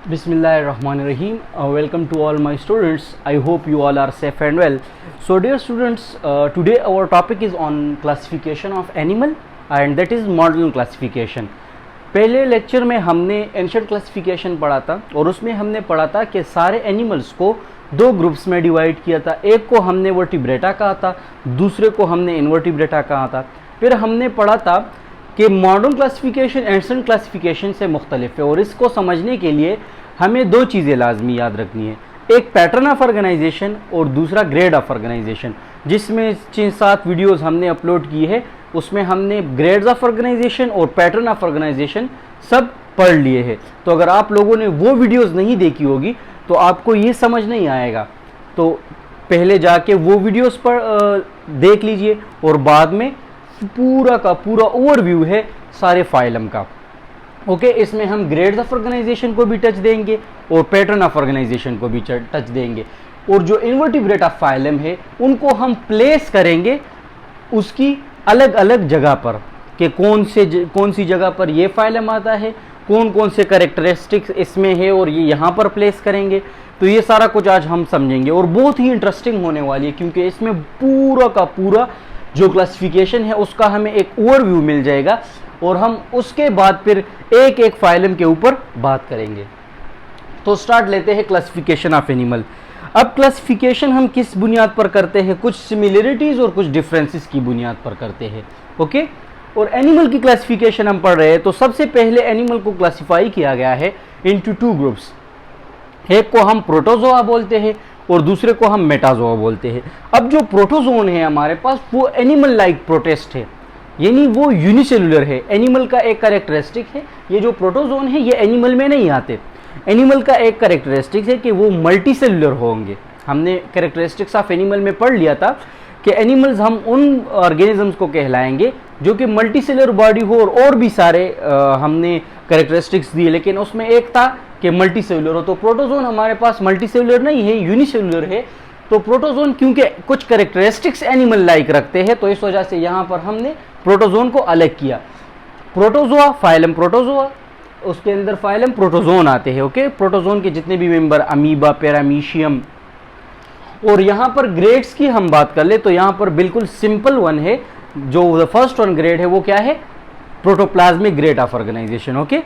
Bismillahirrahmanirrahim. Welcome to all my students. I hope you all are safe and well. So dear students, today our topic is on classification of animal and that is modern classification. पहले lecture में हमने ancient classification पढ़ा था और उसमें हमने पढ़ा था कि सारे एनिमल्स को दो ग्रुप्स में डिवाइड किया था। एक को हमने वर्टिब्रेटा कहा था, दूसरे को हमने इनवर्टिब्रेटा कहा था। फिर हमने पढ़ा था कि मॉडर्न क्लासिफिकेशन एंशिएंट क्लासिफिकेशन से मुख्तलिफ है और इसको समझने के लिए हमें दो चीज़ें लाजमी याद रखनी है, एक पैटर्न ऑफ ऑर्गेनाइजेशन और दूसरा ग्रेड ऑफ ऑर्गेनाइजेशन। जिसमें 6-7 वीडियोस हमने अपलोड की है, उसमें हमने ग्रेड्स ऑफ ऑर्गेनाइजेशन और पैटर्न ऑफ ऑर्गेनाइजेशन सब पढ़ लिए हैं। तो अगर आप लोगों ने वो वीडियोस नहीं देखी होगी तो आपको ये समझ नहीं आएगा, तो पहले जाके वो वीडियोस पर देख लीजिए और बाद में पूरा का पूरा ओवरव्यू है सारे फाइलम का। ओके, इसमें हम ग्रेड्स ऑफ ऑर्गेनाइजेशन को भी टच देंगे और पैटर्न ऑफ ऑर्गेनाइजेशन को भी टच देंगे और जो इनवर्टिब्रेट ऑफ फाइलम है उनको हम प्लेस करेंगे उसकी अलग अलग जगह पर कि कौन सी जगह पर ये फाइलम आता है, कौन कौन से कैरेक्टरिस्टिक्स इसमें है और ये यहाँ पर प्लेस करेंगे। तो ये सारा कुछ आज हम समझेंगे और बहुत ही इंटरेस्टिंग होने वाली है क्योंकि इसमें पूरा का पूरा जो क्लासिफिकेशन है उसका हमें एक ओवरव्यू मिल जाएगा और हम उसके बाद फिर एक एक फाइलम के ऊपर बात करेंगे। तो स्टार्ट लेते हैं क्लासिफिकेशन ऑफ एनिमल। अब क्लासिफिकेशन हम किस बुनियाद पर करते हैं, कुछ सिमिलरिटीज़ और कुछ डिफरेंसेस की बुनियाद पर करते हैं। ओके, और एनिमल की क्लासिफिकेशन हम पढ़ रहे हैं तो सबसे पहले एनिमल को क्लासिफाई किया गया है इनटू 2 ग्रुप्स। एक को हम प्रोटोजोआ बोलते हैं और दूसरे को हम मेटाजोआ बोलते हैं। अब जो प्रोटोजोन है हमारे पास वो एनिमल लाइक प्रोटेस्ट है, यानी वो यूनिसेलुलर है। एनिमल का एक कैरेक्टरिस्टिक है, ये जो प्रोटोजोन है ये एनिमल में नहीं आते। एनिमल का एक कैरेक्टरिस्टिक है कि वो मल्टी सेलुलर होंगे। हमने कैरेक्टरिस्टिक्स ऑफ एनिमल में पढ़ लिया था कि एनिमल्स हम उन ऑर्गेनिजम्स को कहलाएंगे जो कि मल्टी सेलुलर बॉडी हो और भी सारे हमने कैरेक्टरिस्टिक्स दिए, लेकिन उसमें एक था कि मल्टी सेलुलर हो। तो प्रोटोजोन हमारे पास मल्टी सेलुलर नहीं है, यूनिसेलुलर है। तो प्रोटोजोन क्योंकि कुछ कैरेक्टरिस्टिक्स एनिमल लाइक रखते हैं तो इस वजह से यहाँ पर हमने प्रोटोजोन को अलग किया। प्रोटोजोआ, फाइलम प्रोटोजोआ, उसके अंदर फाइलम प्रोटोजोन आते हैं। ओके, प्रोटोजोन के जितने भी मेंबर, अमीबा, पैरामीशियम। और यहाँ पर ग्रेड्स की हम बात कर ले तो यहाँ पर बिल्कुल सिंपल वन है, जो द फर्स्ट वन ग्रेड है वो क्या है, protoplasmic grade of organization. Okay,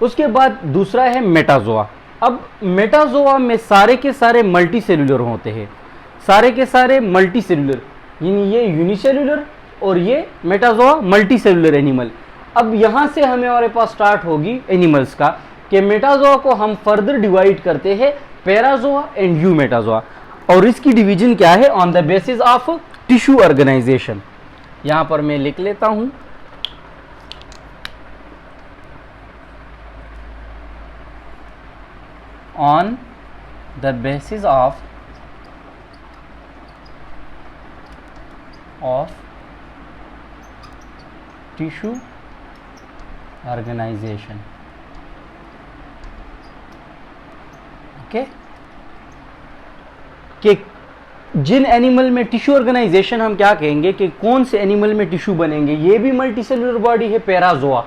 उसके बाद दूसरा है मेटाजोआ। अब मेटाजोआ में सारे के सारे मल्टी सेलुलर होते हैं, सारे के सारे मल्टी सेलुलर, यानी ये यूनिसेलुलर और ये मेटाजोआ मल्टी सेलुलर एनिमल। अब यहाँ से हमारे पास स्टार्ट होगी एनिमल्स का कि मेटाजोआ को हम फर्दर डिवाइड करते हैं पैराजोआ एंड यूमेटाजोआ और इसकी डिवीजन क्या है, on the basis of tissue organization. यहाँ पर मैं लिख लेता हूँ, on the basis of tissue organization। Okay, कि जिन एनिमल में टिश्यू ऑर्गेनाइजेशन हम क्या कहेंगे कि कौन से एनिमल में टिश्यू बनेंगे, ये भी मल्टी सेलुलर बॉडी है पैराजोआ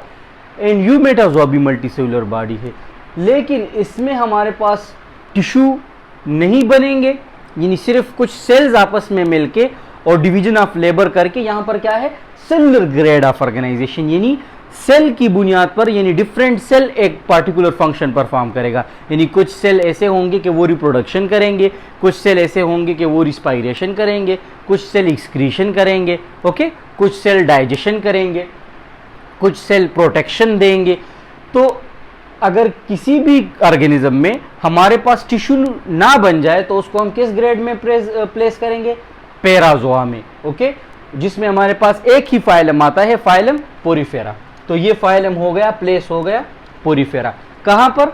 एंड यूमेटाजोआ भी मल्टी सेलुलर बॉडी है, लेकिन इसमें हमारे पास टिश्यू नहीं बनेंगे, यानी सिर्फ कुछ सेल्स आपस में मिलके और डिवीजन ऑफ लेबर करके यहाँ पर क्या है, सेलुलर ग्रेड ऑफ ऑर्गेनाइजेशन, यानी सेल की बुनियाद पर, यानी डिफरेंट सेल एक पार्टिकुलर फंक्शन परफॉर्म करेगा। यानी कुछ सेल ऐसे होंगे कि वो रिप्रोडक्शन करेंगे, कुछ सेल ऐसे होंगे कि वो रिस्पायरेशन करेंगे, कुछ सेल एक्सक्रीशन करेंगे, ओके, कुछ सेल डाइजेशन करेंगे, कुछ सेल प्रोटेक्शन देंगे। तो अगर किसी भी ऑर्गेनिज्म में हमारे पास टिश्यू ना बन जाए तो उसको हम किस ग्रेड में प्लेस करेंगे, पैराजोआ में। ओके, जिसमें हमारे पास एक ही फाइलम आता है, फाइलम पोरीफेरा। तो ये फाइलम हो गया, प्लेस हो गया पोरीफेरा। कहाँ पर,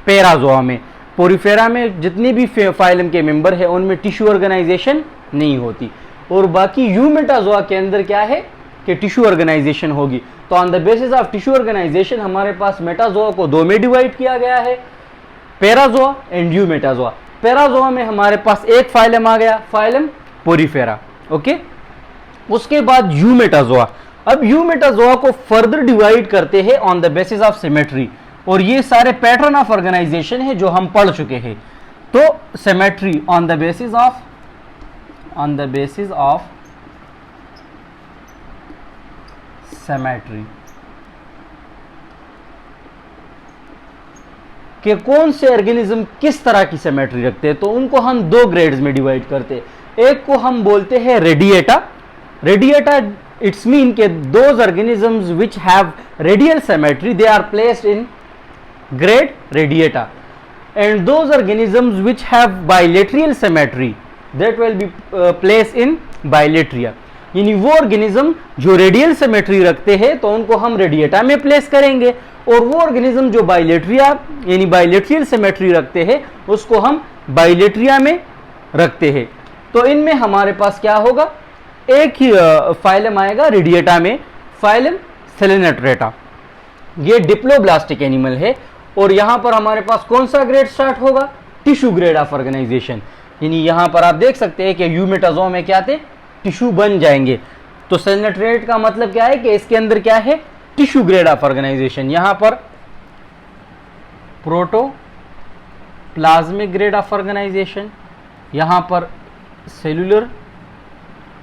पैराजोआ में। पोरीफेरा में जितने भी फाइलम के मेंबर है उनमें टिश्यू ऑर्गेनाइजेशन नहीं होती और बाकी यूमेटाजोआ के अंदर क्या है कि टिश्यू ऑर्गेनाइजेशन होगी। तो on the basis of tissue organization हमारे पास मेटाजोआ को दो में डिवाइड किया गया है, पैराजोआ एंड यूमेटाजोआ। पैराजोआ में हमारे पास एक फाइलम आ गया, फाइलम पोरीफेरा। ओके, उसके बाद यूमेटाजोआ। अब यूमेटाजोआ को फर्दर डिवाइड करते हैं on the basis of symmetry. और ये सारे पैटर्न ऑफ ऑर्गेनाइजेशन है जो हम पढ़ चुके हैं। तो symmetry on the basis of symmetry कि कौन से ऑर्गेनिज्म किस तरह की सिमेट्री रखते हैं, तो उनको हम दो ग्रेड्स में डिवाइड करते हैं। एक को हम बोलते हैं रेडिएटा। रेडिएटा इट्स मीन के those organisms which have radial symmetry they are placed in grade radiata, and those organisms which have bilateral symmetry that will be placed in bilateria. यानी वो ऑर्गेनिज्म जो रेडियल सिमेट्री रखते हैं तो उनको हम radiata में प्लेस करेंगे, और वो ऑर्गेनिज्म जो बाइलेटरिया यानी बाइलेटरल सिमेट्री रखते हैं उसको हम बाइलेटरिया में रखते हैं। तो इनमें हमारे पास क्या होगा, एक ही फाइलम आएगा रेडिएटा में, फाइलम सेलेनेट्रेटा। ये डिप्लोब्लास्टिक एनिमल है, और यहां पर हमारे पास कौन सा ग्रेड स्टार्ट होगा, टिश्यू ग्रेड ऑफ ऑर्गेनाइजेशन। यानी यहां पर आप देख सकते हैं कि यूमेटाजोआ में क्या थे, टिश्यू बन जाएंगे। तो सेलेनेट्रेट का मतलब क्या है कि इसके अंदर क्या है, टिश्यू ग्रेड ऑफ ऑर्गेनाइजेशन। यहां पर प्रोटोप्लाज्मिक ग्रेड ऑफ ऑर्गेनाइजेशन, यहां पर सेलुलर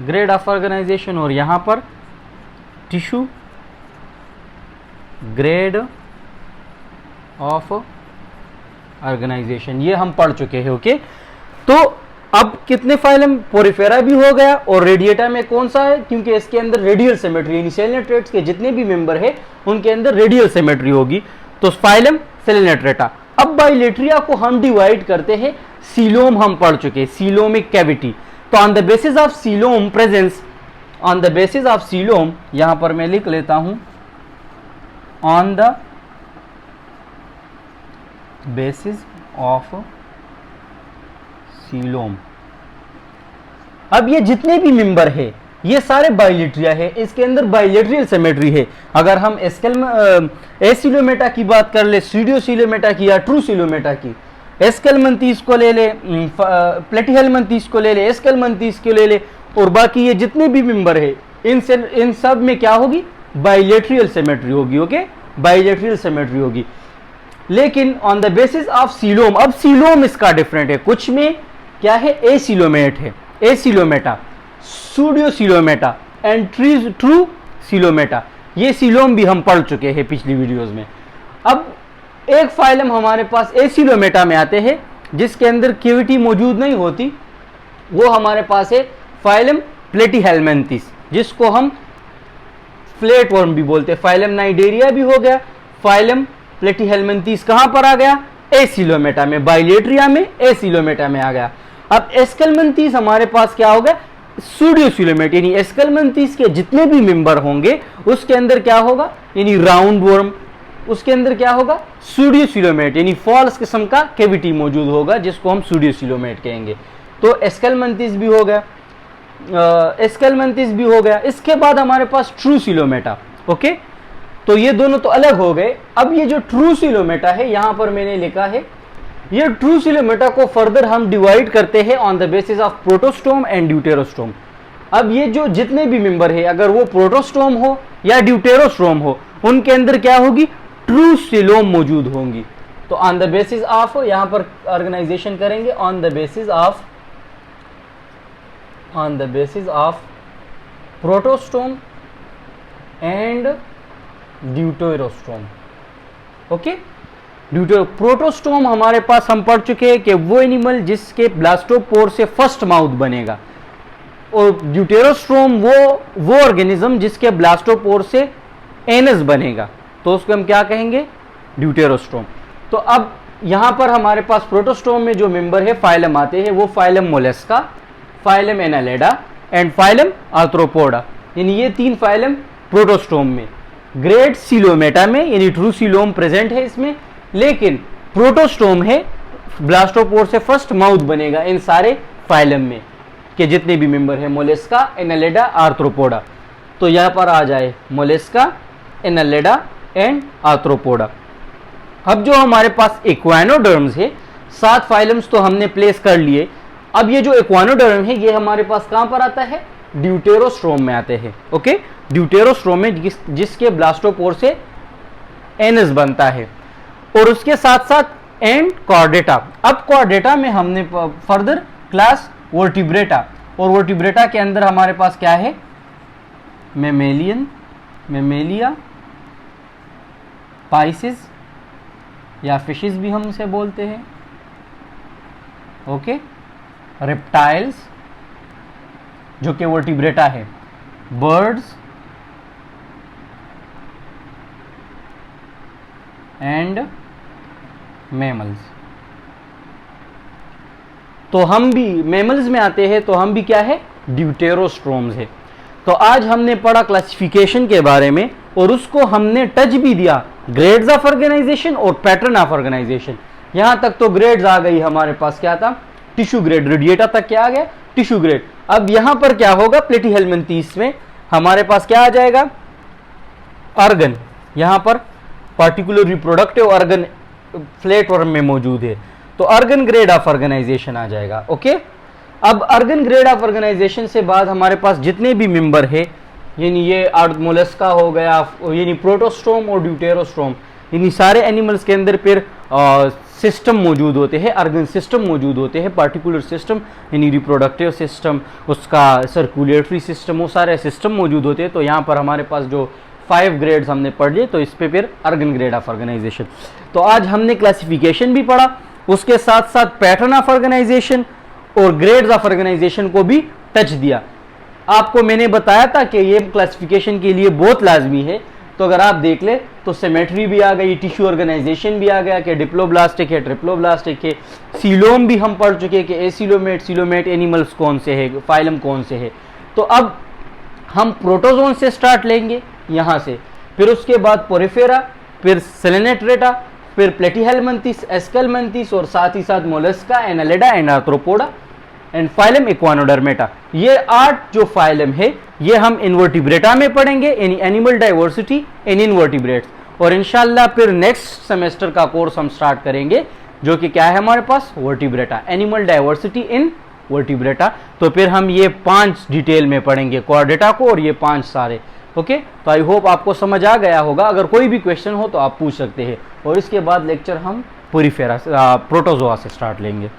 ग्रेड ऑफ ऑर्गेनाइजेशन, और यहां पर टिश्यू ग्रेड ऑफ ऑर्गेनाइजेशन। ये हम पढ़ चुके हैं। ओके, तो अब कितने फाइलम, पोरिफेरा भी हो गया, और रेडिएटा में कौन सा है, क्योंकि इसके अंदर रेडियल सिमेट्री यानी सेलेनेट्रेट्स के जितने भी मेंबर है उनके अंदर रेडियल सिमेट्री होगी, तो फाइलम सेलेनेट्रेटा। अब बाइलेटरिया को हम डिवाइड करते हैं, सीलोम हम पढ़ चुके हैं, सीलोमिक कैविटी। तो on the basis of coelom presence, on the basis of coelom, यहां पर मैं लिख लेता हूं on the basis of coelom. अब ये जितने भी मेंबर है ये सारे बाइलेटरिया है, इसके अंदर बाइलेटरियल सिमेट्री है। अगर हम एसिलोमेटा की बात कर ले, सीडियोसिलोमेटा की या ट्रू सिलोमेटा की, एस्केलमंथीस को ले ले, प्लेटिहेलमिन्थीस को ले ले, एस्केलमंथीस को ले ले, और बाकी ये जितने भी मेंबर है इन सब में क्या होगी, बाइलेटरियल सिमेट्री होगी। ओके, बाइलेटरियल सिमेट्री होगी। लेकिन on the basis of coelom, अब सीलोम इसका डिफरेंट है, कुछ में क्या है, एसिलोमेट है, एसिलोमेटा, सूडियोसिलोमेटा एंड ट्रू सिलोमेटा। ये सीलोम भी हम पढ़ चुके हैं पिछली वीडियोस में। अब एक फाइलम हमारे पास एसिलोमेटा में आते हैं जिसके अंदर कैविटी मौजूद नहीं होती, वो हमारे पास है फाइलम प्लेटिहेलमिन्थीस, जिसको हम फ्लैटवर्म भी बोलते हैं। फाइलम नाइडेरिया भी हो गया, फाइलम प्लेटिहेलमिन्थीस कहां पर आ गया, एसिलोमेटा में, बाइलेटरिया में, एसिलोमेटा में आ गया। अब एस्केलमंथीस हमारे पास क्या होगा, सूडियोसिलोमेट, यानी एस्केलमंथीस के जितने भी मेंबर होंगे उसके अंदर क्या होगा, यानी राउंड वर्म, उसके अंदर क्या होगा, सूडियोसिलोमेट, यानी फॉल्स किस्म का कैविटी मौजूद होगा जिसको हम सूडियोसिलोमेट कहेंगे। तो एस्केलमंथीस भी हो गया, एस्केलमंथीस भी हो गया। इसके बाद हमारे पास ट्रू सिलोमेटा। ओके, तो ये दोनों तो अलग हो गए। अब ये जो ट्रू सिलोमेटा है, यहां पर मैंने लिखा है, ये ट्रू सिलोमेटा को फर्दर हम डिवाइड करते हैं on the basis of protostome and deuterostome. अब ये जो जितने भी मेंबर है, अगर वो प्रोटोस्टोम हो या ड्यूटेरोस्टोम हो, उनके अंदर क्या होगी, ट्रू सिलोम मौजूद होंगी। तो ऑन द बेसिस ऑफ, यहां पर ऑर्गेनाइजेशन करेंगे on the basis of protostome and deuterostome. Okay, protostome हमारे पास हम पढ़ चुके हैं कि वो एनिमल जिसके ब्लास्टोपोर से फर्स्ट माउथ बनेगा, और ड्यूटेरोस्टोम वो ऑर्गेनिज्म जिसके ब्लास्टोपोर से एनस बनेगा, तो उसको हम क्या कहेंगे, ड्यूटेरोस्टोम। तो अब यहां पर हमारे पास प्रोटोस्टोम में जो मेंबर है फाइलम आते हैं, वो phylum mollusca, phylum annelida and phylum arthropoda, यानी ये तीन फाइलम प्रोटोस्टोम में। ग्रेड सिलोमेटा में यानी ट्रू सिलोम प्रेजेंट है इसमें, लेकिन प्रोटोस्टोम है, ब्लास्टोपोर से फर्स्ट माउथ बनेगा इन सारे फाइलम में के जितने भी मेंबर है, मोलस्का, एनालेडा, आर्थ्रोपोडा। तो यहां पर आ जाए मोलस्का, एनालेडा एंड आर्थ्रोपोडा। अब जो हमारे पास इक्वानोडर्म्स है, 7 फाइलम्स तो हमने प्लेस कर लिए। अब ये जो इक्वानोडर्म है ये हमारे पास कहां पर आता है, ड्यूटेरोस्ट्रोम में आते हैं। ओके, ड्यूटेरोस्ट्रोम में जिसके ब्लास्टोपोर से एनस बनता है। और उसके साथ साथ एंड कॉर्डेटा। अब कॉर्डेटा में हमने फर्दर क्लास वर्टिब्रेटा, और वर्टिब्रेटा के अंदर हमारे पास क्या है, मेमेलियन, मेमेलिया, पाइसिस या फिशेस भी हम उसे बोलते हैं, ओके, रेप्टाइल्स जो कि वर्टिब्रेटा है, बर्ड्स एंड मैमल्स। तो हम भी मैमल्स में आते हैं, तो हम भी क्या है, ड्यूटेरोस्ट्रोम्स है। तो आज हमने पढ़ा क्लासिफिकेशन के बारे में, और उसको हमने टच भी दिया ग्रेड्स ऑफ ऑर्गेनाइजेशन और पैटर्न ऑफ ऑर्गेनाइजेशन। यहां तक तो ग्रेड्स आ गई हमारे पास, क्या था, टिश्यू ग्रेड, रेडिएटा तक क्या आ गया, टिश्यू ग्रेड। अब यहां पर क्या होगा, प्लेटीहेलमिन्थीस में हमारे पास क्या आ जाएगा, ऑर्गन। यहां पर particular reproductive organ flat worm में मौजूद है, तो ऑर्गन ग्रेड ऑफ ऑर्गेनाइजेशन आ जाएगा, ओके। अब ऑर्गन ग्रेड ऑफ ऑर्गेनाइजेशन से बाद हमारे पास जितने भी मेंबर है, यानी ये मोलस्का हो गया, यानी प्रोटोस्टोम और ड्यूटेरोस्टोम, यानी सारे एनिमल्स के अंदर फिर सिस्टम मौजूद होते हैं, ऑर्गन सिस्टम मौजूद होते हैं, पार्टिकुलर सिस्टम, यानी रिप्रोडक्टिव सिस्टम, उसका सर्कुलेटरी सिस्टम, वो सारे सिस्टम मौजूद होते हैं। तो यहाँ पर हमारे पास जो 5 ग्रेड्स हमने पढ़ लिए, तो इस पे फिर ऑर्गन ग्रेड ऑफ ऑर्गेनाइजेशन। तो आज हमने क्लासिफिकेशन भी पढ़ा, उसके साथ साथ पैटर्न ऑफ ऑर्गेनाइजेशन और ग्रेड्स ऑफ ऑर्गेनाइजेशन को भी टच दिया। आपको मैंने बताया था कि ये क्लासिफिकेशन के लिए बहुत लाजमी है, तो अगर आप देख ले तो सिमेट्री भी आ गई, टिश्यू ऑर्गेनाइजेशन भी आ गया कि डिप्लोब्लास्टिक है, ट्रिप्लोब्लास्टिक है, सीलोम भी हम पढ़ चुके कि एसिलोमेट, सिलोमेट एनिमल्स कौन से है, फाइलम कौन से है। तो अब हम प्रोटोजोन से स्टार्ट लेंगे यहाँ से, फिर उसके बाद पोरिफेरा, फिर सेलेनेट्रेटा, फिर प्लेटीहेलमिन्थीस, एस्केलमिन्थीस, और साथ ही साथ mollusca, annelida and arthropoda and phylum echinodermata. ये 8 जो फाइलम है ये हम इनवर्टिब्रेटा में पढ़ेंगे, यानी एनिमल डाइवर्सिटी इन इनवर्टिब्रेट्स। और इंशाल्लाह फिर नेक्स्ट सेमेस्टर का कोर्स हम स्टार्ट करेंगे जो कि क्या है हमारे पास, vertebrata, animal diversity in vertebrata. तो फिर हम ये 5 डिटेल में पढ़ेंगे, कॉर्डेटा को और ये 5 सारे, ओके। तो आई होप आपको समझ आ गया होगा। अगर कोई भी क्वेश्चन हो तो आप पूछ सकते हैं, और इसके बाद लेक्चर हम पोरिफेरा प्रोटोजोआ से स्टार्ट लेंगे।